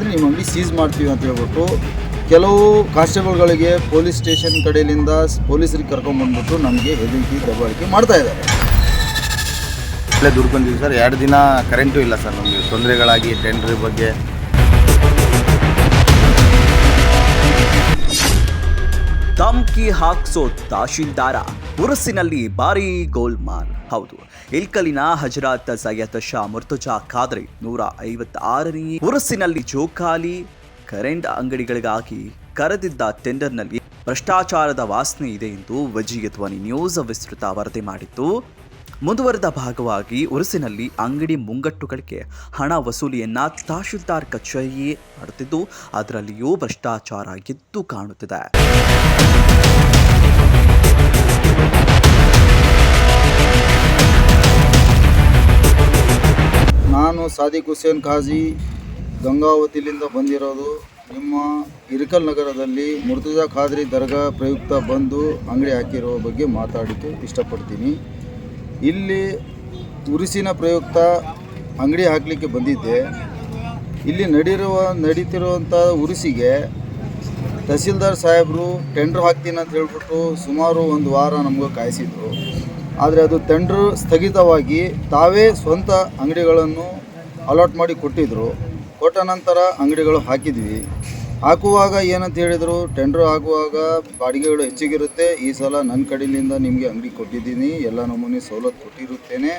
ಇಲ್ಲಾಂದರೆ ನಿಮ್ಮ ಅಂಗಡಿ ಸೀಸ್ ಮಾಡ್ತೀವಿ ಅಂತ ಹೇಳ್ಬಿಟ್ಟು ಕೆಲವು ಕಾನ್ಸ್ಟೇಬಲ್ಗಳಿಗೆ ಪೊಲೀಸ್ ಸ್ಟೇಷನ್ ಕಡೆಯಿಂದ ಪೊಲೀಸರಿಗೆ ಕರ್ಕೊಂಡ್ಬಂದ್ಬಿಟ್ಟು ನಮಗೆ ಹೆದರಿಕೆ ದಬ್ಬಾಳಿಕೆ ಮಾಡ್ತಾ ಇದ್ದಾರೆ. ಅಲ್ಲೇ ದುಡ್ಕೊಂಡಿದ್ವಿ ಸರ್. 2 ದಿನ ಕರೆಂಟು ಇಲ್ಲ ಸರ್. ನಮಗೆ ತೊಂದರೆಗಳಾಗಿ ಟೆಂಡ್ರ್ ಬಗ್ಗೆ ಧಮ್ಕಿ ಹಾಕ್ಸೋ ತಹಶೀಲ್ದಾರ, ಉರುಸಿನಲ್ಲಿ ಭಾರೀ ಗೋಲ್ಮಾಲ್. ಹೌದು, ಇಲ್ಕಲಿನ ಹಜರತ್ ಸೈಯದ್ ಶಾ ಮುರ್ತಜಾ ಖಾದ್ರಿ 156ನೇ ಉರುಸಿನಲ್ಲಿ ಜೋಕಾಲಿ ಕರೆಂಟ್ ಅಂಗಡಿಗಳಿಗಾಗಿ ಕರೆದಿದ್ದ ಟೆಂಡರ್ನಲ್ಲಿ ಭ್ರಷ್ಟಾಚಾರದ ವಾಸನೆ ಇದೆ ಎಂದು ವಜೀಯ ಧ್ವನಿ ನ್ಯೂಸ್ ವಿಸ್ತೃತ ವರದಿ ಮಾಡಿತ್ತು. ಮುಂದುವರೆದ ಭಾಗವಾಗಿ ಉರುಸಿನಲ್ಲಿ ಅಂಗಡಿ ಮುಂಗಟ್ಟುಗಳಿಗೆ ಹಣ ವಸೂಲಿಯನ್ನ ತಹಶೀಲ್ದಾರ್ ಕಚೇರಿ ಮಾಡುತ್ತಿದ್ದು, ಅದರಲ್ಲಿಯೂ ಭ್ರಷ್ಟಾಚಾರ ಎದ್ದು ಕಾಣುತ್ತಿದೆ. ನಾನು ಸಾದಿಕ್ ಹುಸೇನ್ ಖಾಜಿ ಗಂಗಾವತಿಲಿಂದ ಬಂದಿರೋದು. ನಿಮ್ಮ ಇರಿಕಲ್ ನಗರದಲ್ಲಿ ಮುರ್ತಜಾ ಖಾದ್ರಿ ದರ್ಗಾ ಪ್ರಯುಕ್ತ ಬಂದು ಅಂಗಡಿ ಹಾಕಿರೋ ಬಗ್ಗೆ ಮಾತಾಡೋಕ್ಕೆ ಇಷ್ಟಪಡ್ತೀನಿ. ಇಲ್ಲಿ ಉರುಸಿನ ಪ್ರಯುಕ್ತ ಅಂಗಡಿ ಹಾಕಲಿಕ್ಕೆ ಬಂದಿದ್ದೆ. ಇಲ್ಲಿ ನಡೀತಿರುವಂಥ ಉರುಸಿಗೆ ತಹಸೀಲ್ದಾರ್ ಸಾಹೇಬರು ಟೆಂಡ್ರ್ ಹಾಕ್ತೀನಿ ಅಂತ ಹೇಳ್ಬಿಟ್ಟು ಸುಮಾರು 1 ವಾರ ನಮಗೆ ಕಾಯಿಸಿದ್ರು. ಆದರೆ ಅದು ಟೆಂಡ್ರ್ ಸ್ಥಗಿತವಾಗಿ ತಾವೇ ಸ್ವಂತ ಅಂಗಡಿಗಳನ್ನು ಅಲಾಟ್ ಮಾಡಿ ಕೊಟ್ಟಿದ್ದರು. ಕೊಟ್ಟ ನಂತರ ಅಂಗಡಿಗಳು ಹಾಕಿದ್ವಿ. ಹಾಕುವಾಗ ಏನಂತ ಹೇಳಿದರು, ಟೆಂಡ್ರ್ ಆಗುವಾಗ ಬಾಡಿಗೆಗಳು ಹೆಚ್ಚಿಗಿರುತ್ತೆ, ಈ ಸಲ ನನ್ನ ಕಡೆಯಿಂದ ನಿಮಗೆ ಅಂಗಡಿ ಕೊಟ್ಟಿದ್ದೀನಿ, ಎಲ್ಲ ನಮೂನೆ ಸವಲತ್ತು ಕೊಟ್ಟಿರುತ್ತೇನೆ,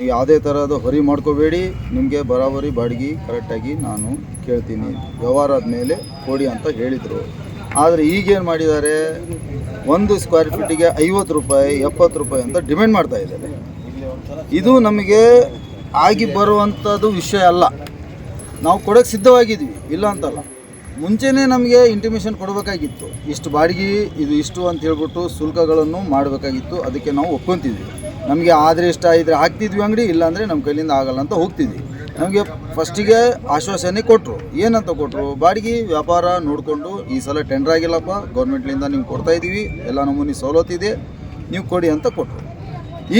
ಯಾವುದೇ ಥರದ ಹೊರಿ ಮಾಡ್ಕೋಬೇಡಿ, ನಿಮಗೆ ಬರಾಬರಿ ಬಾಡಿಗೆ ಕರೆಕ್ಟಾಗಿ ನಾನು ಕೇಳ್ತೀನಿ, ವ್ಯವಹಾರ ಆದಮೇಲೆ ಕೊಡಿ ಅಂತ ಹೇಳಿದರು. ಆದರೆ ಈಗೇನು ಮಾಡಿದ್ದಾರೆ, 1 ಸ್ಕ್ವೇರ್ ಫೀಟಿಗೆ 50 ರೂಪಾಯಿ 70 ರೂಪಾಯಿ ಅಂತ ಡಿಮ್ಯಾಂಡ್ ಮಾಡ್ತಾ ಇದ್ದಾರೆ. ಇದು ನಮಗೆ ಆಗಿ ಬರುವಂಥದ್ದು ವಿಷಯ ಅಲ್ಲ. ನಾವು ಕೊಡೋಕ್ಕೆ ಸಿದ್ಧವಾಗಿದ್ವಿ, ಇಲ್ಲ ಅಂತಲ್ಲ. ಮುಂಚೆನೇ ನಮಗೆ ಇಂಟಿಮೇಷನ್ ಕೊಡಬೇಕಾಗಿತ್ತು, ಇಷ್ಟು ಬಾಡಿಗೆ ಇದು ಇಷ್ಟು ಅಂತ ಹೇಳ್ಬಿಟ್ಟು ಶುಲ್ಕಗಳನ್ನು ಮಾಡಬೇಕಾಗಿತ್ತು. ಅದಕ್ಕೆ ನಾವು ಒಪ್ಕೊತಿದ್ವಿ. ನಮಗೆ ಆದರೆ ಇಷ್ಟ ಇದ್ದರೆ ಹಾಕ್ತಿದ್ವಿ ಅಂಗಡಿ, ಇಲ್ಲಾಂದರೆ ನಮ್ಮ ಕೈಲಿಂದ ಆಗಲ್ಲ ಅಂತ ಹೋಗ್ತಿದ್ವಿ. ನಮಗೆ ಫಸ್ಟಿಗೆ ಆಶ್ವಾಸನೆ ಕೊಟ್ಟರು. ಏನಂತ ಕೊಟ್ಟರು, ಬಾಡಿಗೆ ವ್ಯಾಪಾರ ನೋಡಿಕೊಂಡು ಈ ಸಲ ಟೆಂಡರ್ ಆಗಿಲ್ಲಪ್ಪ, ಗೌರ್ಮೆಂಟ್ಲಿಂದ ನೀವು ಕೊಡ್ತಾಯಿದ್ದೀವಿ, ಎಲ್ಲ ನಮೂನಿ ಸವಲತ್ತಿದೆ, ನೀವು ಕೊಡಿ ಅಂತ ಕೊಟ್ಟರು.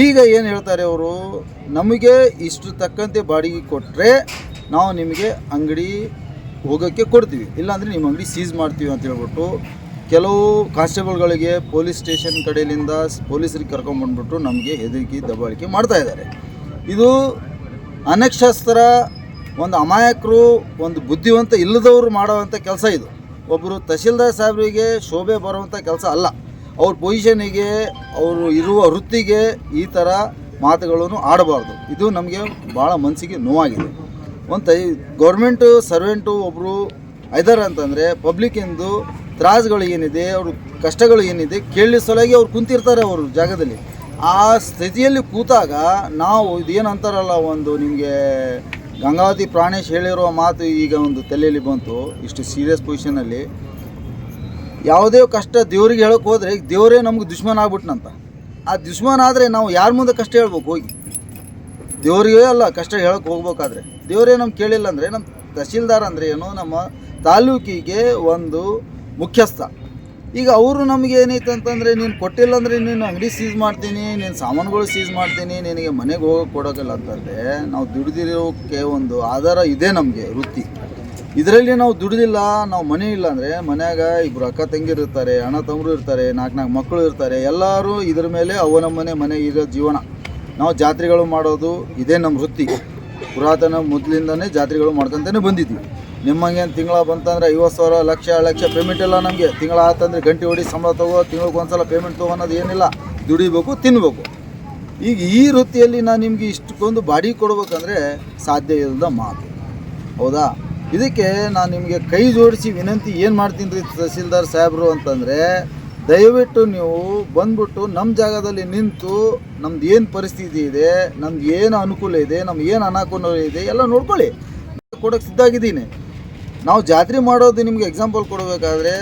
ಈಗ ಏನು ಹೇಳ್ತಾರೆ ಅವರು, ನಮಗೆ ಇಷ್ಟು ತಕ್ಕಂತೆ ಬಾಡಿಗೆ ಕೊಟ್ಟರೆ ನಾವು ನಿಮಗೆ ಅಂಗಡಿ ಹೋಗೋಕ್ಕೆ ಕೊಡ್ತೀವಿ, ಇಲ್ಲಾಂದರೆ ನಿಮ್ಮ ಅಂಗಡಿ ಸೀಸ್ ಮಾಡ್ತೀವಿ ಅಂತ ಹೇಳ್ಬಿಟ್ಟು ಕೆಲವು ಕಾನ್ಸ್ಟೇಬಲ್ಗಳಿಗೆ ಪೊಲೀಸ್ ಸ್ಟೇಷನ್ ಕಡೆಯಿಂದ ಪೊಲೀಸರಿಗೆ ಕರ್ಕೊಂಡ್ಬಂದ್ಬಿಟ್ಟು ನಮಗೆ ಹೆದರಿಕೆ ದಬ್ಬಾಳಿಕೆ ಮಾಡ್ತಾ ಇದ್ದಾರೆ. ಇದು ಅನಕ್ಷಸ್ತ್ರ, ಒಂದು ಅಮಾಯಕರು, ಒಂದು ಬುದ್ಧಿವಂತ ಇಲ್ಲದವರು ಮಾಡೋವಂಥ ಕೆಲಸ ಇದು. ಒಬ್ಬರು ತಹಶೀಲ್ದಾರ್ ಸಾಹೇಬರಿಗೆ ಶೋಭೆ ಬರುವಂಥ ಕೆಲಸ ಅಲ್ಲ. ಅವ್ರ ಪೊಸಿಷನಿಗೆ, ಅವರು ಇರುವ ವೃತ್ತಿಗೆ ಈ ಥರ ಮಾತುಗಳನ್ನು ಆಡಬಾರ್ದು. ಇದು ನಮಗೆ ಭಾಳ ಮನಸ್ಸಿಗೆ ನೋವಾಗಿದೆ. ಒಂದು ಗೌರ್ಮೆಂಟು ಸರ್ವೆಂಟು ಒಬ್ಬರು ಇದ್ದಾರೆ ಅಂತಂದರೆ ಪಬ್ಲಿಕ್ಕಿಂದು ತ್ರಾಸುಗಳು ಏನಿದೆ, ಅವ್ರ ಕಷ್ಟಗಳು ಏನಿದೆ ಕೇಳಿ ಸಲುವಾಗಿ ಅವ್ರು ಕುಂತಿರ್ತಾರೆ ಅವ್ರ ಜಾಗದಲ್ಲಿ. ಆ ಸ್ಥಿತಿಯಲ್ಲಿ ಕೂತಾಗ ನಾವು ಇದೇನಂತಾರಲ್ಲ, ಒಂದು ನಿಮಗೆ ಗಂಗಾವತಿ ಪ್ರಾಣೇಶ್ ಹೇಳಿರೋ ಮಾತು ಈಗ ಒಂದು ತಲೆಯಲ್ಲಿ ಬಂತು. ಇಷ್ಟು ಸೀರಿಯಸ್ ಪೊಸಿಷನಲ್ಲಿ ಯಾವುದೇ ಕಷ್ಟ ದೇವ್ರಿಗೆ ಹೇಳೋಕ್ಕೆ ಹೋದರೆ ದೇವರೇ ನಮ್ಗೆ ದುಶ್ಮನ್ ಆಗ್ಬಿಟ್ನಂತ. ಆ ದುಶ್ಮನ್ ಆದರೆ ನಾವು ಯಾರ ಮುಂದೆ ಕಷ್ಟ ಹೇಳ್ಬೇಕು ಹೋಗಿ? ದೇವರಿಗೆ ಅಲ್ಲ ಕಷ್ಟ ಹೇಳೋಕ್ಕೆ ಹೋಗ್ಬೇಕಾದ್ರೆ. ದೇವರೇ ನಮ್ಗೆ ಕೇಳಿಲ್ಲ ಅಂದರೆ, ನಮ್ಮ ತಹಶೀಲ್ದಾರ್ ಅಂದರೆ ಏನು, ನಮ್ಮ ತಾಲೂಕಿಗೆ ಒಂದು ಮುಖ್ಯಸ್ಥ. ಈಗ ಅವರು ನಮಗೆ ಏನೈತೆ ಅಂತಂದರೆ, ನೀನು ಕೊಟ್ಟಿಲ್ಲ ಅಂದರೆ ನೀನು ಅಂಗಡಿ ಸೀಸ್ ಮಾಡ್ತೀನಿ, ನೀನು ಸಾಮಾನುಗಳು ಸೀಸ್ ಮಾಡ್ತೀನಿ, ನಿನಗೆ ಮನೆಗೆ ಹೋಗೋಕೆ ಕೊಡೋಕ್ಕಿಲ್ಲ ಅಂತಂದರೆ, ನಾವು ದುಡಿದಿರೋಕ್ಕೆ ಒಂದು ಆಧಾರ ಇದೆ ನಮಗೆ ವೃತ್ತಿ. ಇದರಲ್ಲಿ ನಾವು ದುಡಿದಿಲ್ಲ, ನಾವು ಮನೆ ಇಲ್ಲ ಅಂದರೆ ಮನ್ಯಾಗ 2 ಅಕ್ಕ ತಂಗಿರು ಇರ್ತಾರೆ, ಅಣ್ಣ ತಮ್ಮರು ಇರ್ತಾರೆ, 4 ಮಕ್ಕಳು ಇರ್ತಾರೆ, ಎಲ್ಲರೂ ಇದ್ರ ಮೇಲೆ ಅವನಮ್ಮನೆ ಮನೆ ಇರೋ ಜೀವನ. ನಾವು ಜಾತ್ರೆಗಳು ಮಾಡೋದು ಇದೇ ನಮ್ಮ ವೃತ್ತಿ. ಪುರಾತನ ಮೊದಲಿಂದನೇ ಜಾತ್ರೆಗಳು ಮಾಡ್ಕೊತಾನೆ ಬಂದಿದ್ವಿ. ನಿಮ್ಮಂಗೆ ತಿಂಗಳ ಬಂತಂದರೆ 50,000 ಲಕ್ಷ ಪೇಮೆಂಟ್ ಇಲ್ಲ ನಮಗೆ. ತಿಂಗಳ ಆತಂದರೆ ಗಂಟೆ ಹೊಡಿ ಸಂಬಳ ತಗೋ, ತಿಂಗಳಿಗೆ ಒಂದ್ಸಲ ಪೇಮೆಂಟ್ ತಗೋ ಅನ್ನೋದು ಏನಿಲ್ಲ. ದುಡಿಬೇಕು, ತಿನ್ನಬೇಕು. ಈಗ ಈ ವೃತ್ತಿಯಲ್ಲಿ ನಾನು ನಿಮಗೆ ಇಷ್ಟಕ್ಕೊಂದು ಬಾಡಿಗೆ ಕೊಡ್ಬೇಕಂದ್ರೆ ಸಾಧ್ಯ ಇಲ್ಲದ ಮಾತು, ಹೌದಾ? ಇದಕ್ಕೆ ನಾನು ನಿಮಗೆ ಕೈ ಜೋಡಿಸಿ ವಿನಂತಿ ಏನು ಮಾಡ್ತೀನಿ ರೀ ತಹಸೀಲ್ದಾರ್ ಸಾಹೇಬರು ಅಂತಂದರೆ, ದಯವಿಟ್ಟು ನೀವು ಬಂದ್ಬಿಟ್ಟು ನಮ್ಮ ಜಾಗದಲ್ಲಿ ನಿಂತು ನಮ್ದು ಏನು ಪರಿಸ್ಥಿತಿ ಇದೆ, ನಮ್ದು ಏನು ಅನುಕೂಲ ಇದೆ, ನಮ್ಗೆ ಏನು ಅನಾನುಕೂಲ ಇದೆ ಎಲ್ಲ ನೋಡ್ಕೊಳ್ಳಿ. ಕೊಡೋಕ್ಕೆ ಸಿದ್ಧಾಗಿದ್ದೀನಿ. ನಾವು ಜಾತ್ರೆ ಮಾಡೋದು ನಿಮಗೆ ಎಕ್ಸಾಂಪಲ್ ಕೊಡಬೇಕಾದ್ರೆ,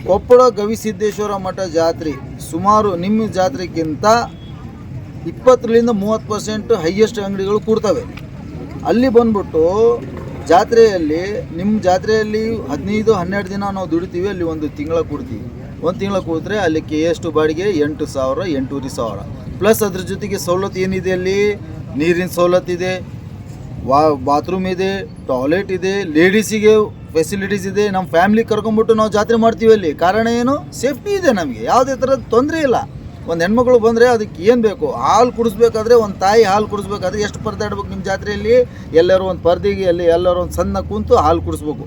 ಕೊಪ್ಪಳ ಗವಿಸಿದ್ದೇಶ್ವರ ಮಠ ಜಾತ್ರೆ ಸುಮಾರು ನಿಮ್ಮ ಜಾತ್ರೆಗಿಂತ 20-30% ಹೈಯೆಸ್ಟ್ ಅಂಗಡಿಗಳು ಕೂಡ್ತವೆ. ಅಲ್ಲಿ ಬಂದ್ಬಿಟ್ಟು ಜಾತ್ರೆಯಲ್ಲಿ, ನಿಮ್ಮ ಜಾತ್ರೆಯಲ್ಲಿ 15-12 ದಿನ ನಾವು ದುಡಿತೀವಿ, ಅಲ್ಲಿ 1 ತಿಂಗಳ ಕೊಡ್ತೀವಿ. 1 ತಿಂಗಳ ಕೂತ್ರೆ ಅಲ್ಲಿಗೆ ಎಷ್ಟು ಬಾಡಿಗೆ? 8,000, 8,500 ಪ್ಲಸ್ ಅದ್ರ ಜೊತೆಗೆ ಸವಲತ್ತು ಏನಿದೆ, ಅಲ್ಲಿ ನೀರಿನ ಸವಲತ್ತಿದೆ, ಬಾತ್ರೂಮ್ ಇದೆ, ಟಾಯ್ಲೆಟ್ ಇದೆ, ಲೇಡೀಸಿಗೆ ಫೆಸಿಲಿಟೀಸ್ ಇದೆ. ನಮ್ಮ ಫ್ಯಾಮಿಲಿ ಕರ್ಕೊಂಬಿಟ್ಟು ನಾವು ಜಾತ್ರೆ ಮಾಡ್ತೀವಿ ಅಲ್ಲಿ. ಕಾರಣ ಏನು? ಸೇಫ್ಟಿ ಇದೆ, ನಮಗೆ ಯಾವುದೇ ಥರದ ತೊಂದರೆ ಇಲ್ಲ. ಒಂದು ಹೆಣ್ಮಕ್ಳು ಬಂದರೆ ಅದಕ್ಕೆ ಏನು ಬೇಕು, ಹಾಲು ಕುಡಿಸ್ಬೇಕಾದ್ರೆ ಒಂದು ತಾಯಿ ಹಾಲು ಕುಡಿಸ್ಬೇಕಾದ್ರೆ ಎಷ್ಟು ಪರದಾಡ್ಬೇಕು ನಿಮ್ಮ ಜಾತ್ರೆಯಲ್ಲಿ? ಎಲ್ಲರೂ ಒಂದು ಪರ್ದಿಗೆ ಅಲ್ಲಿ ಎಲ್ಲರೂ ಒಂದು ಸಣ್ಣ ಕೂತು ಹಾಲು ಕುಡಿಸ್ಬೇಕು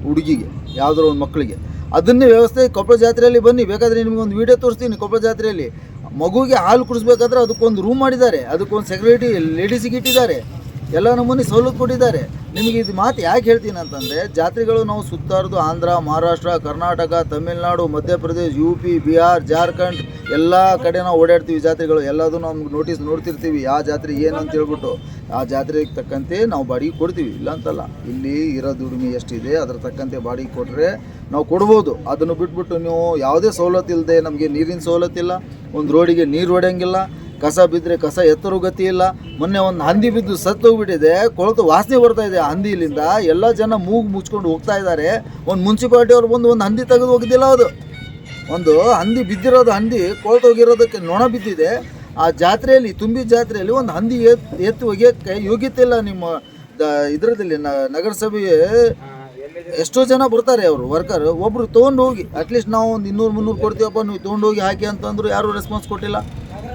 ಹುಡುಗಿಗೆ, ಯಾವುದಾದ್ರು ಒಂದು ಮಕ್ಕಳಿಗೆ. ಅದನ್ನೇ ವ್ಯವಸ್ಥೆ ಕೊಪ್ಪಳ ಜಾತ್ರೆಯಲ್ಲಿ ಬನ್ನಿ, ಬೇಕಾದರೆ ನಿಮಗೊಂದು ವೀಡಿಯೋ ತೋರಿಸ್ತೀನಿ. ಕೊಪ್ಪಳ ಜಾತ್ರೆಯಲ್ಲಿ ಮಗುವಿಗೆ ಹಾಲು ಕುಡಿಸ್ಬೇಕಾದ್ರೆ ಅದಕ್ಕೊಂದು ರೂಮ್ ಮಾಡಿದ್ದಾರೆ, ಅದಕ್ಕೊಂದು ಸೆಕ್ಯೂರಿಟಿ ಲೇಡೀಸಿಗೆ ಇಟ್ಟಿದ್ದಾರೆ, ಎಲ್ಲ ನಮೂನಿ ಸವಲತ್ತು ಕೊಟ್ಟಿದ್ದಾರೆ. ನಿಮಗೆ ಇದು ಮಾತು ಯಾಕೆ ಹೇಳ್ತೀನಿ ಅಂತಂದರೆ, ಜಾತ್ರೆಗಳು ನಾವು ಸುತ್ತಾಡ್ದು ಆಂಧ್ರ, ಮಹಾರಾಷ್ಟ್ರ, ಕರ್ನಾಟಕ, ತಮಿಳುನಾಡು, ಮಧ್ಯಪ್ರದೇಶ, UP, ಬಿಹಾರ್, ಜಾರ್ಖಂಡ್ ಎಲ್ಲ ಕಡೆ ನಾವು ಓಡಾಡ್ತೀವಿ. ಜಾತ್ರೆಗಳು ಎಲ್ಲದೂ ನಾವು ನೋಟಿಸ್ ನೋಡ್ತಿರ್ತೀವಿ, ಆ ಜಾತ್ರೆ ಏನು ಅಂತ ಹೇಳ್ಬಿಟ್ಟು. ಆ ಜಾತ್ರೆಗೆ ತಕ್ಕಂತೆ ನಾವು ಬಾಡಿಗೆ ಕೊಡ್ತೀವಿ, ಇಲ್ಲ ಅಂತಲ್ಲ. ಇಲ್ಲಿ ಇರೋ ದುಡಿಮೆ ಎಷ್ಟಿದೆ ಅದ್ರ ತಕ್ಕಂತೆ ಬಾಡಿಗೆ ಕೊಟ್ಟರೆ ನಾವು ಕೊಡ್ಬೋದು. ಅದನ್ನು ಬಿಟ್ಬಿಟ್ಟು ನೀವು ಯಾವುದೇ ಸವಲತ್ತು ಇಲ್ಲದೆ, ನಮಗೆ ನೀರಿನ ಸವಲತ್ತಿಲ್ಲ, ಒಂದು ರೋಡಿಗೆ ನೀರು ಹೊಡೆಯಂಗಿಲ್ಲ, ಕಸ ಬಿದ್ದರೆ ಕಸ ಎತ್ತರೂ ಗತಿ ಇಲ್ಲ. ಮೊನ್ನೆ ಒಂದು ಹಂದಿ ಬಿದ್ದು ಸತ್ತು ಹೋಗ್ಬಿಟ್ಟಿದೆ, ಕೊಳತು ವಾಸನೆ ಬರ್ತಾ ಇದೆ ಹಂದಿಲಿಂದ. ಎಲ್ಲ ಜನ ಮೂಗು ಮುಚ್ಕೊಂಡು ಹೋಗ್ತಾ ಇದ್ದಾರೆ. ಒಂದು ಮುನ್ಸಿಪಾಲ್ಟಿ ಅವ್ರು ಬಂದು ಒಂದು ಹಂದಿ ತೆಗೆದು ಹೋಗಿದ್ದಿಲ್ಲ. ಅದು ಒಂದು ಹಂದಿ ಬಿದ್ದಿರೋದು, ಹಂದಿ ಕೊಳತು ಹೋಗಿರೋದಕ್ಕೆ ನೊಣ ಬಿದ್ದಿದೆ. ಆ ಜಾತ್ರೆಯಲ್ಲಿ, ತುಂಬಿ ಜಾತ್ರೆಯಲ್ಲಿ ಒಂದು ಹಂದಿ ಎತ್ತು ಒಗೆಯೋಕ್ಕೆ ಯೋಗ್ಯತೆ ಇಲ್ಲ ನಿಮ್ಮ ಇದರದಲ್ಲಿ. ನಗರಸಭೆಗೆ ಎಷ್ಟೋ ಜನ ಬರ್ತಾರೆ ಅವರು ವರ್ಕರ್, ಒಬ್ಬರು ತೊಗೊಂಡು ಹೋಗಿ ಅಟ್ಲೀಸ್ಟ್ ನಾವು ಒಂದು 200-300 ಕೊಡ್ತೀವಪ್ಪ, ನೀವು ತೊಗೊಂಡು ಹೋಗಿ ಹಾಕಿ ಅಂತಂದ್ರು ಯಾರೂ ರೆಸ್ಪಾನ್ಸ್ ಕೊಟ್ಟಿಲ್ಲ.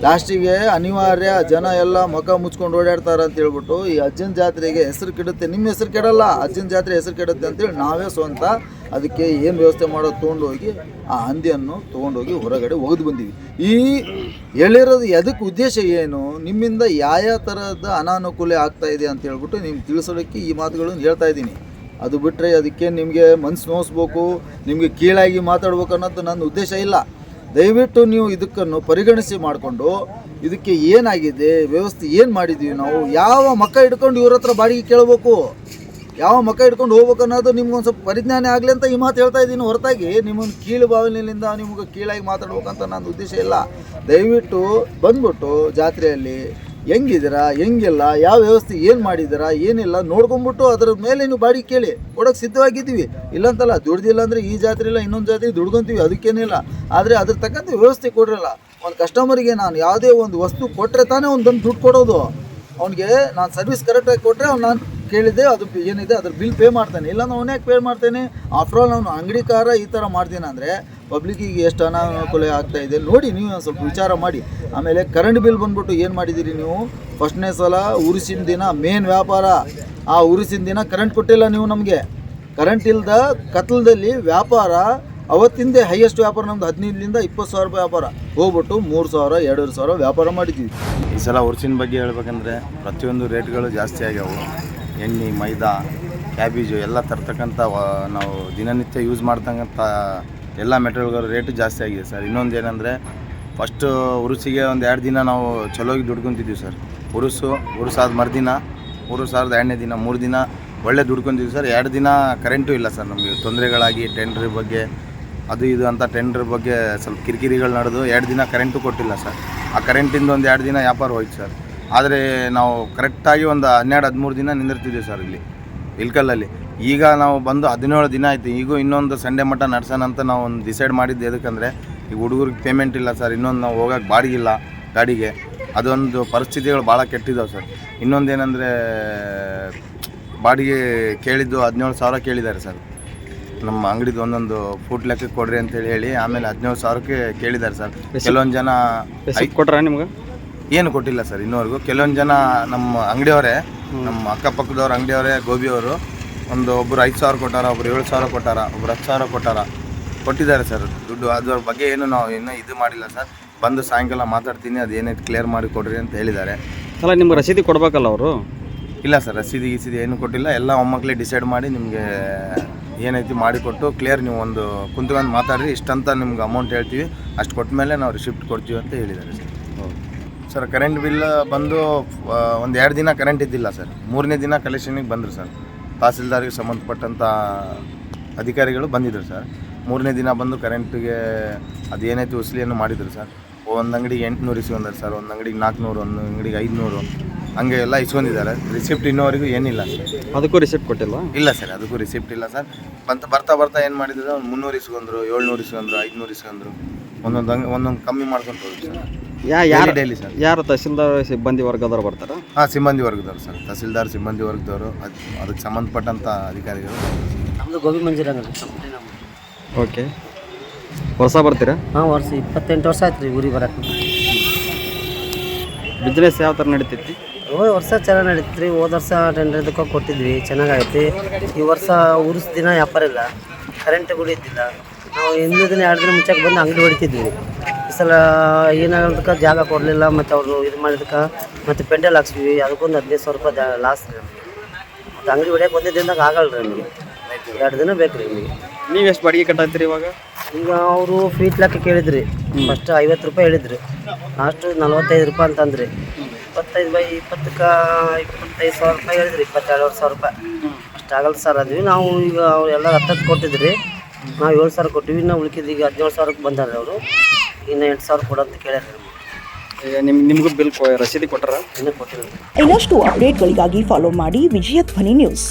ಲಾಸ್ಟಿಗೆ ಅನಿವಾರ್ಯ ಜನ ಎಲ್ಲ ಮುಖ ಮುಚ್ಕೊಂಡು ಓಡಾಡ್ತಾರೆ ಅಂತ ಹೇಳ್ಬಿಟ್ಟು ಈ ಅಜ್ಜನ ಜಾತ್ರೆಗೆ ಹೆಸರು ಕೆಡುತ್ತೆ. ನಿಮ್ಮ ಹೆಸರು ಕೆಡಲ್ಲ, ಅಜ್ಜನ ಜಾತ್ರೆ ಹೆಸರು ಕೆಡುತ್ತೆ ಅಂತೇಳಿ ನಾವೇ ಸ್ವಂತ ಅದಕ್ಕೆ ಏನು ವ್ಯವಸ್ಥೆ ಮಾಡೋದು ತೊಗೊಂಡೋಗಿ ಆ ಹಂದಿಯನ್ನು ತೊಗೊಂಡೋಗಿ ಹೊರಗಡೆ ಒಗೆದು ಬಂದೀವಿ. ಈ ಹೇಳಿರೋದು ಎದಕ್ಕೆ ಉದ್ದೇಶ ಏನು, ನಿಮ್ಮಿಂದ ಯಾವ ಥರದ ಅನಾನುಕೂಲ ಆಗ್ತಾ ಇದೆ ಅಂತ ಹೇಳ್ಬಿಟ್ಟು ನಿಮ್ಗೆ ತಿಳಿಸೋದಕ್ಕೆ ಈ ಮಾತುಗಳನ್ನು ಹೇಳ್ತಾ ಇದ್ದೀನಿ. ಅದು ಬಿಟ್ಟರೆ ಅದಕ್ಕೆ ನಿಮಗೆ ಮನಸ್ಸು ನೋಯಿಸ್ಬೇಕು, ನಿಮಗೆ ಕೀಳಾಗಿ ಮಾತಾಡ್ಬೇಕು ಅನ್ನೋದು ನನ್ನ ಉದ್ದೇಶ ಇಲ್ಲ. ದಯವಿಟ್ಟು ನೀವು ಇದಕ್ಕನ್ನು ಪರಿಗಣಿಸಿ ಮಾಡಿಕೊಂಡು ಇದಕ್ಕೆ ಏನಾಗಿದೆ, ವ್ಯವಸ್ಥೆ ಏನು ಮಾಡಿದ್ದೀವಿ ನಾವು, ಯಾವ ಮಕ್ಕ ಹಿಡ್ಕೊಂಡು ಇವ್ರ ಹತ್ರ ಬಾಡಿಗೆ ಕೇಳಬೇಕು, ಯಾವ ಮಕ್ಕ ಹಿಡ್ಕೊಂಡು ಹೋಗ್ಬೇಕು ಅನ್ನೋದು ನಿಮ್ಗೊಂದು ಸ್ವಲ್ಪ ಪರಿಜ್ಞಾನ ಆಗಲಿ ಅಂತ ಈ ಮಾತು ಹೇಳ್ತಾ ಇದ್ದೀನಿ. ಹೊರತಾಗಿ ನಿಮ್ಮನ್ನು ಕೀಳು ಭಾವನೆಯಿಂದ ನಿಮಗೆ ಕೀಳಾಗಿ ಮಾತಾಡ್ಬೇಕಂತ ನನ್ನ ಉದ್ದೇಶ ಇಲ್ಲ. ದಯವಿಟ್ಟು ಬಂದ್ಬಿಟ್ಟು ಜಾತ್ರೆಯಲ್ಲಿ ಹೆಂಗಿದ್ದೀರಾ, ಹೆಂಗಿಲ್ಲ, ಯಾವ ವ್ಯವಸ್ಥೆ ಏನು ಮಾಡಿದ್ದೀರಾ, ಏನಿಲ್ಲ ನೋಡ್ಕೊಂಬಿಟ್ಟು ಅದರ ಮೇಲೆ ನೀವು ಬಾಡಿಗೆ ಕೇಳಿ, ಕೊಡೋಕ್ಕೆ ಸಿದ್ಧವಾಗಿದ್ದೀವಿ. ಇಲ್ಲಂತಲ್ಲ, ದುಡ್ದಿಲ್ಲ ಅಂದರೆ ಈ ಜಾತ್ರೆ ಇಲ್ಲ ಇನ್ನೊಂದು ಜಾತ್ರೆ ದುಡ್ಕೊಂತೀವಿ, ಅದಕ್ಕೇನಿಲ್ಲ. ಆದರೆ ಅದ್ರ ತಕ್ಕಂತೆ ವ್ಯವಸ್ಥೆ ಕೊಡ್ರಲ್ಲ. ಒಂದು ಕಸ್ಟಮರಿಗೆ ನಾನು ಯಾವುದೇ ಒಂದು ವಸ್ತು ಕೊಟ್ಟರೆ ತಾನೇ ಅವ್ನು ಬಂದು ದುಡ್ಡು ಕೊಡೋದು. ಅವ್ನಿಗೆ ನಾನು ಸರ್ವಿಸ್ ಕರೆಕ್ಟಾಗಿ ಕೊಟ್ಟರೆ ಅವ್ನು ನಾನು ಕೇಳಿದ್ದೆ ಅದು ಏನಿದೆ ಅದ್ರ ಬಿಲ್ ಪೇ ಮಾಡ್ತಾನೆ, ಇಲ್ಲಾಂದ್ರೆ ಅವನೇ ಪೇ ಮಾಡ್ತೇನೆ. ಆಫ್ಟರ್ ಆಲ್ ನಾನು ಅಂಗಡಿಕಾರ ಈ ಥರ ಮಾಡ್ತೀನಿ ಅಂದರೆ ಪಬ್ಲಿಕ್ಕಿಗೆ ಎಷ್ಟು ಅನಾನುಕೂಲ ಆಗ್ತಾ ಇದೆ ನೋಡಿ. ನೀವು ಒಂದು ಸ್ವಲ್ಪ ವಿಚಾರ ಮಾಡಿ. ಆಮೇಲೆ ಕರೆಂಟ್ ಬಿಲ್ ಬಂದ್ಬಿಟ್ಟು ಏನು ಮಾಡಿದ್ದೀರಿ ನೀವು, ಫಸ್ಟ್ನೇ ಸಲ ಉರುಸಿನ ದಿನ ಮೇನ್ ವ್ಯಾಪಾರ, ಆ ಉರುಸಿನ ದಿನ ಕರೆಂಟ್ ಕೊಟ್ಟಿಲ್ಲ ನೀವು ನಮಗೆ. ಕರೆಂಟ್ ಇಲ್ದ ಕತ್ಲದಲ್ಲಿ ವ್ಯಾಪಾರ ಅವತ್ತಿಂದೇ ಹೈಯೆಸ್ಟ್ ವ್ಯಾಪಾರ ನಮ್ದು 15ರಿಂದ 20 ಸಾವಿರ ರೂಪಾಯಿ ವ್ಯಾಪಾರ ಹೋಗ್ಬಿಟ್ಟು 3,000 2,000 ವ್ಯಾಪಾರ ಮಾಡಿದ್ದೀವಿ. ಈ ಸಲ ಉರ್ಸಿನ ಬಗ್ಗೆ ಹೇಳ್ಬೇಕಂದ್ರೆ ಪ್ರತಿಯೊಂದು ರೇಟ್ಗಳು ಜಾಸ್ತಿ ಆಗ್ಯಾವು. ಎಣ್ಣೆ, ಮೈದಾ, ಕ್ಯಾಬೇಜು ಎಲ್ಲ ತರ್ತಕ್ಕಂಥ ನಾವು ದಿನನಿತ್ಯ ಯೂಸ್ ಮಾಡ್ತಕ್ಕಂಥ ಎಲ್ಲ ಮೆಟೀರಿಯಲ್ಗಳ ರೇಟು ಜಾಸ್ತಿ ಆಗಿದೆ ಸರ್. ಇನ್ನೊಂದು ಏನಂದರೆ ಫಸ್ಟು ಉರುಸಿಗೆ ಒಂದು 2 ದಿನ ನಾವು ಚಲೋಗಿ ದುಡ್ಕೊತಿದ್ವಿ ಸರ್. ಉರುಸಾದ ಮರುದಿನ, ಉರುಸಾದ 2ನೇ ದಿನ, 3 ದಿನ ಒಳ್ಳೆ ದುಡ್ಕೊತಿದ್ವಿ ಸರ್. 2 ದಿನ ಕರೆಂಟು ಇಲ್ಲ ಸರ್. ನಮಗೆ ತೊಂದರೆಗಳಾಗಿ ಟೆಂಡ್ರ್ ಬಗ್ಗೆ ಅದು ಇದು ಅಂತ ಟೆಂಡ್ರ್ ಬಗ್ಗೆ ಸ್ವಲ್ಪ ಕಿರಿಕಿರಿಗಳು ನಡೆದು 2 ದಿನ ಕರೆಂಟು ಕೊಟ್ಟಿಲ್ಲ ಸರ್. ಆ ಕರೆಂಟಿಂದ ಒಂದು 2 ದಿನ ವ್ಯಾಪಾರ ಹೋಯ್ತು ಸರ್. ಆದರೆ ನಾವು ಕರೆಕ್ಟಾಗಿ ಒಂದು 12-13 ದಿನ ನಿಂದಿರ್ತಿದ್ವಿ ಸರ್ ಇಲ್ಲಿ ಇಲ್ಕಲ್ಲಲ್ಲಿ. ಈಗ ನಾವು ಬಂದು 17 ದಿನ ಆಯಿತು. ಈಗ ಇನ್ನೊಂದು ಸಂಡೇ ಮಟ್ಟ ನಡ್ಸೋಣ ಅಂತ ನಾವು ಒಂದು ಡಿಸೈಡ್ ಮಾಡಿದ್ದು. ಎದಕ್ಕಂದರೆ ಈಗ ಹುಡುಗರಿಗೆ ಪೇಮೆಂಟ್ ಇಲ್ಲ ಸರ್, ಇನ್ನೊಂದು ನಾವು ಹೋಗೋಕ್ಕೆ ಬಾಡಿಗಿಲ್ಲ ಗಾಡಿಗೆ, ಅದೊಂದು ಪರಿಸ್ಥಿತಿಗಳು ಭಾಳ ಕೆಟ್ಟಿದ್ದಾವೆ ಸರ್. ಇನ್ನೊಂದೇನೆಂದರೆ ಬಾಡಿಗೆ ಕೇಳಿದ್ದು 17,000 ಕೇಳಿದ್ದಾರೆ ಸರ್. ನಮ್ಮ ಅಂಗಡಿದು ಒಂದೊಂದು ಫುಟ್ ಲೆಕ್ಕಕ್ಕೆ ಕೊಡ್ರಿ ಅಂತೇಳಿ ಹೇಳಿ ಆಮೇಲೆ 17,000ಕ್ಕೆ ಕೇಳಿದ್ದಾರೆ ಸರ್. ಕೆಲವೊಂದು ಜನ ಕೊಟ್ರ ನಿಮ್ಗೆ ಏನು ಕೊಟ್ಟಿಲ್ಲ ಸರ್ ಇನ್ನೂವರೆಗೂ. ಕೆಲವೊಂದು ಜನ ನಮ್ಮ ಅಂಗಡಿಯವರೇ, ನಮ್ಮ ಅಕ್ಕಪಕ್ಕದವ್ರ ಅಂಗಡಿಯವರೇ, ಗೋಬಿಯವರು ಒಬ್ಬರು 5,000 ಕೊಟ್ಟಾರ, ಒಬ್ಬರು 7,000 ಕೊಟ್ಟಾರ, ಒಬ್ಬರು 10,000 ಕೊಟ್ಟಿದ್ದಾರೆ ಸರ್ ದುಡ್ಡು. ಅದ್ರ ಬಗ್ಗೆ ಏನು ನಾವು ಇನ್ನೂ ಇದು ಮಾಡಿಲ್ಲ ಸರ್. ಬಂದು ಸಾಯಂಕಾಲ ಮಾತಾಡ್ತೀನಿ, ಅದೇನೈತೆ ಕ್ಲಿಯರ್ ಮಾಡಿ ಕೊಡ್ರಿ ಅಂತ ಹೇಳಿದ್ದಾರೆ. ಅಲ್ಲ ನಿಮ್ಗೆ ರಸೀದಿ ಕೊಡಬೇಕಲ್ಲ ಅವರು? ಇಲ್ಲ ಸರ್, ರಸೀದಿ ಏನು ಕೊಟ್ಟಿಲ್ಲ. ಎಲ್ಲ ಒಮ್ಮಕ್ಕಳೇ ಡಿಸೈಡ್ ಮಾಡಿ ನಿಮಗೆ ಏನೈತಿ ಮಾಡಿಕೊಟ್ಟು ಕ್ಲಿಯರ್ ನೀವು ಒಂದು ಕುಂತ್ಕೊಂಡು ಮಾತಾಡ್ರಿ, ಇಷ್ಟಂತ ನಿಮ್ಗೆ ಅಮೌಂಟ್ ಹೇಳ್ತೀವಿ, ಅಷ್ಟು ಕೊಟ್ಟ ಮೇಲೆ ನಾವು ರಿಸಿಪ್ಟ್ ಕೊಡ್ತೀವಿ ಅಂತ ಹೇಳಿದ್ದಾರೆ ಸರ್. ಸರ್ ಕರೆಂಟ್ ಬಿಲ್ ಬಂದು ಒಂದು 2 ದಿನ ಕರೆಂಟ್ ಇದ್ದಿಲ್ಲ ಸರ್. 3ನೇ ದಿನ ಕಲೆಕ್ಷನಿಗೆ ಬಂದರು ಸರ್. ತಹಸೀಲ್ದಾರ್ಗೆ ಸಂಬಂಧಪಟ್ಟಂಥ ಅಧಿಕಾರಿಗಳು ಬಂದಿದ್ದರು ಸರ್. 3ನೇ ದಿನ ಬಂದು ಕರೆಂಟಿಗೆ ಅದೇನೈತಿ ವಸೂಲಿಯನ್ನು ಮಾಡಿದರು ಸರ್. ಒಂದು ಅಂಗಡಿಗೆ 800 ಇಸ್ಕೊಂಡಾರೆ ಸರ್, ಒಂದು ಅಂಗಡಿಗೆ 400, ಒಂದು ಅಂಗಡಿಗೆ 500 ಹಂಗೆ ಎಲ್ಲ ಇಸ್ಕೊಂಡಿದ್ದಾರೆ. ರಿಸಿಪ್ಟ್ ಇನ್ನೋವರೆಗೂ ಏನಿಲ್ಲ ಸರ್. ಅದಕ್ಕೂ ರಿಸಿಪ್ಟ್ ಕೊಟ್ಟಿಲ್ಲ? ಇಲ್ಲ ಸರ್, ಅದಕ್ಕೂ ರಿಸಿಪ್ಟ್ ಇಲ್ಲ ಸರ್. ಬರ್ತಾ ಏನು ಮಾಡಿದ್ರು, 300 ಇಸ್ಕೊಂಡ್ರು, 700 ಇಸ್ಕೊಂಡ್ರು, 500 ಇಸ್ಕೊಂಡ್ರು, ಒಂದೊಂದು ಕಮ್ಮಿ ಮಾಡ್ಕೊಂಡು ಹೋದ್ರು ಸರ್. ಯಾರು ಡೈಲಿ ಸರ್. ಯಾರು ತಹಸೀಲ್ದಾರ್ ಸಿಬ್ಬಂದಿ ವರ್ಗದವ್ರು ಬರ್ತಾರ? ಹಾಂ, ಸಿಬ್ಬಂದಿ ವರ್ಗದವರು ಸರ್. ತಹಸೀಲ್ದಾರ್ ಸಿಬ್ಬಂದಿ ವರ್ಗದವರು, ಅದಕ್ಕೆ ಸಂಬಂಧಪಟ್ಟಂಥ ಅಧಿಕಾರಿಗಳು. ನಮ್ಮದು ಗೋಬಿ ಮಂಜೂರಿ ಕಂಪ್ನಿ ನಮ್ಮದು. ಓಕೆ, ವರ್ಷ ಬರ್ತೀರಾ? ಹಾಂ, ವರ್ಷ 28 ವರ್ಷ ಆಯ್ತು ರೀ ಊರಿಗೆ ಬರೋಕ್ಕೆ. ಬಿಸ್ನೆಸ್ ಯಾವ ಥರ ನಡೀತೈತಿ? ವರ್ಷ ಚೆನ್ನಾಗಿ ನಡೀತು ರೀ. ಹೋದ ವರ್ಷ ಟೆಂಡರ್ದಕ್ಕೆ ಕೊಟ್ಟಿದ್ವಿ, ಚೆನ್ನಾಗೈತಿ. ಈ ವರ್ಷ ಉರ್ಸ್ ದಿನ ವ್ಯಾಪಾರ ಇಲ್ಲ, ಕರೆಂಟ್ ಕೂಡ ಇದ್ದಿಲ್ಲ. ನಾವು ಹಿಂದಿನ ದಿನ 2 ದಿನ ಮುಂಚೆಗೆ ಬಂದು ಅಂಗಡಿ ಹೊಡಿತಿದ್ವಿ. ಈ ಸಲ ಏನಾಗೋದಕ್ಕೆ ಜಾಗ ಕೊಡಲಿಲ್ಲ, ಮತ್ತು ಅವರು ಇದು ಮಾಡಿದಕ್ಕೆ ಮತ್ತು ಪೆಂಡಲ್ ಹಾಕ್ಸಿದ್ವಿ. ಅದಕ್ಕೊಂದು 15,000 ರೂಪಾಯಿ ಲಾಸ್ ರೀ ನಮಗೆ. ಮತ್ತು ಅಂಗಡಿ ಹೊಡಿಯೋಕೆ ಒಂದೇ ದಿನದಾಗ ಆಗಲ್ಲ ರೀ ನಮಗೆ, 2 ದಿನ ಬೇಕು ರೀ ನಿಮಗೆ. ನೀವು ಎಷ್ಟು ಬಾಡಿಗೆ ಕಟ್ಟಾಗ್ತೀರಿ ಇವಾಗ? ಈಗ ಅವರು ಫೀಟ್ ಲೆಕ್ಕ ಕೇಳಿದ್ರಿ. ಫಸ್ಟ್ 50 ರೂಪಾಯಿ ಹೇಳಿದ್ರು, ಲಾಸ್ಟು 45 ರೂಪಾಯಿ ಅಂತಂದ್ರಿ. 25/20ಕ್ಕೆ 25,000 ರೂಪಾಯಿ ಹೇಳಿದ್ರಿ, 22,000 ರೂಪಾಯಿ. ಅಷ್ಟು ಆಗಲ್ಲ ಸರ್ ಅಂದ್ವಿ ನಾವು. ಈಗ ಅವ್ರು ಎಲ್ಲ 10 ಕೊಟ್ಟಿದ್ರಿ, ನಾವು 7,000 ಕೊಟ್ಟಿವಿ. ಇನ್ನು ಉಳ್ಕಿದ್ದು ಈಗ 17,000ಕ್ಕೆ ಬಂದಾರೆ ಅವರು. ಇನ್ನು 8,000 ಕೊಡು ಅಂತ ಕೇಳ್ಯಾರ. ಈಗ ನಿಮಗೂ ಬಿಲ್ ರಸೀದಿ ಕೊಟ್ಟರ? ಇನ್ನೂ ಕೊಟ್ಟಿಲ್ಲ. ಇನ್ನಷ್ಟು ಅಪ್ಡೇಟ್ಗಳಿಗಾಗಿ ಫಾಲೋ ಮಾಡಿ ವಿಜಯ ಧ್ವನಿ ನ್ಯೂಸ್.